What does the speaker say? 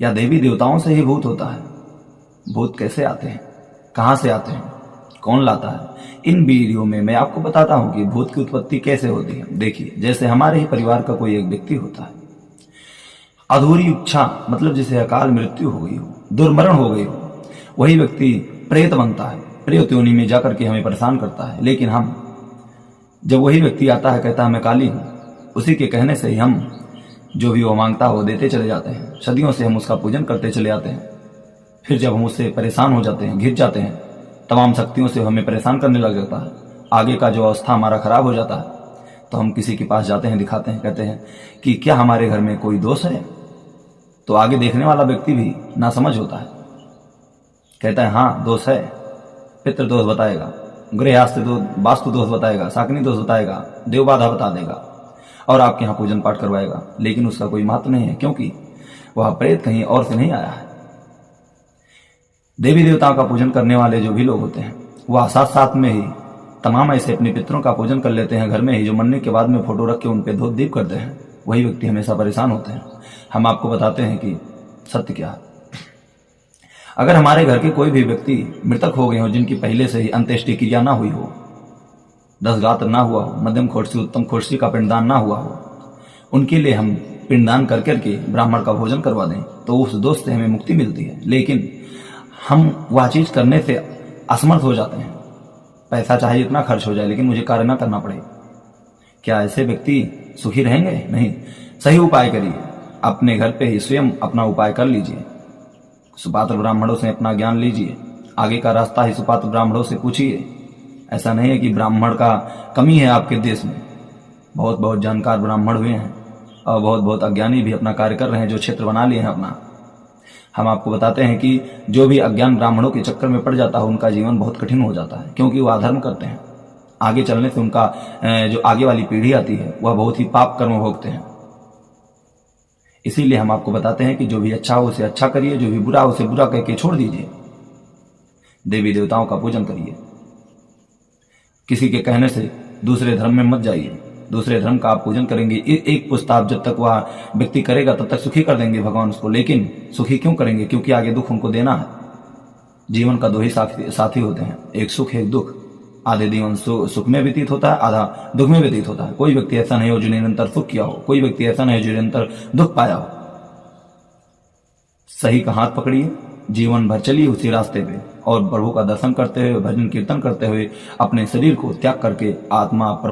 या देवी देवताओं से ही भूत होता है? भूत कैसे आते हैं, कहाँ से आते हैं, कौन लाता है? इन वीडियो में मैं आपको बताता हूँ कि भूत की उत्पत्ति कैसे होती है। देखिए, जैसे हमारे ही परिवार का कोई एक व्यक्ति होता है, अधूरी इच्छा मतलब जिसे अकाल मृत्यु हो गई हो, दुर्मरण हो गई हो, वही व्यक्ति प्रेत बनता है, प्रेत योनि में जाकर के हमें परेशान करता है। लेकिन हम जब वही व्यक्ति आता है, कहता है मैं काली हूँ, उसी के कहने से ही हम जो भी वो मांगता है वो देते चले जाते हैं। सदियों से हम उसका पूजन करते चले जाते हैं। फिर जब हम उससे परेशान हो जाते हैं, घिर जाते हैं, तमाम शक्तियों से हमें परेशान करने लग जाता है, आगे का जो अवस्था हमारा खराब हो जाता है, तो हम किसी के पास जाते हैं, दिखाते हैं, कहते हैं कि क्या हमारे घर में कोई दोष है? तो आगे देखने वाला व्यक्ति भी ना समझ होता है, कहता है हाँ दोष है, पितृ दोष बताएगा, गृहस्थ दोष, वास्तु दोष बताएगा, शाकनी दोष बताएगा, देव बाधा बता देगा और आपके यहाँ पूजन पाठ करवाएगा। लेकिन उसका कोई महत्व नहीं है, क्योंकि वह प्रेत कहीं और से नहीं आया है। देवी देवताओं का पूजन करने वाले जो भी लोग होते हैं, वह साथ साथ में ही तमाम ऐसे अपने पितरों का पूजन कर लेते हैं घर में ही, जो मरने के बाद में फोटो रख के उन पे धूप दीप करते हैं। वही व्यक्ति हमेशा परेशान होते हैं। हम आपको बताते हैं कि सत्य क्या है। अगर हमारे घर के कोई भी व्यक्ति मृतक हो गए हो, जिनकी पहले से ही अंत्येष्टि क्रिया ना हुई हो, 10 गात्र ना हुआ हो, मध्यम खोड़सी उत्तम खोड़सी का पिंडदान ना हुआ हो, उनके लिए हम पिंडदान कर करके ब्राह्मण का भोजन करवा दें, तो उस दोष से हमें मुक्ति मिलती है। लेकिन हम वह चीज करने से असमर्थ हो जाते हैं। पैसा चाहे जितना खर्च हो जाए, लेकिन मुझे कार्य ना करना पड़े। क्या ऐसे व्यक्ति सुखी रहेंगे? नहीं। सही उपाय करिए, अपने घर पे ही स्वयं अपना उपाय कर लीजिए, सुपात्र ब्राह्मणों से अपना ज्ञान लीजिए, आगे का रास्ता ही सुपात्र ब्राह्मणों से पूछिए। ऐसा नहीं है कि ब्राह्मण का कमी है आपके देश में, बहुत बहुत जानकार ब्राह्मण हुए हैं और बहुत बहुत अज्ञानी भी अपना कार्य कर रहे हैं, जो क्षेत्र बना लिए हैं अपना। हम आपको बताते हैं कि जो भी अज्ञान ब्राह्मणों के चक्कर में पड़ जाता है, उनका जीवन बहुत कठिन हो जाता है, क्योंकि वो अधर्म करते हैं। आगे चलने से उनका जो आगे वाली पीढ़ी आती है, वह बहुत ही पाप कर्म भोगते हैं। इसीलिए हम आपको बताते हैं कि जो भी अच्छा हो उसे अच्छा करिए, जो भी बुरा हो उसे बुरा कह के छोड़ दीजिए। देवी देवताओं का पूजन करिए। किसी के कहने से दूसरे धर्म में मत जाइए। दूसरे धर्म का आप पूजन करेंगे, एक पुस्ताप जब तक वह व्यक्ति करेगा तब तक सुखी कर देंगे भगवान उसको। लेकिन सुखी क्यों करेंगे? क्योंकि आगे दुख उनको देना है। जीवन का दो ही साथी होते हैं, एक सुख एक दुख। आधे जीवन सुख में व्यतीत होता है, आधा दुख में व्यतीत होता है। कोई व्यक्ति ऐसा नहीं हो जो निरंतर सुख किया हो, कोई व्यक्ति ऐसा नहीं हो जो निरंतर दुख पाया हो। सही का हाथ पकड़िए, जीवन भर चलिए उसी रास्ते पे, और प्रभु का दर्शन करते हुए, भजन कीर्तन करते हुए अपने शरीर को त्याग करके आत्मा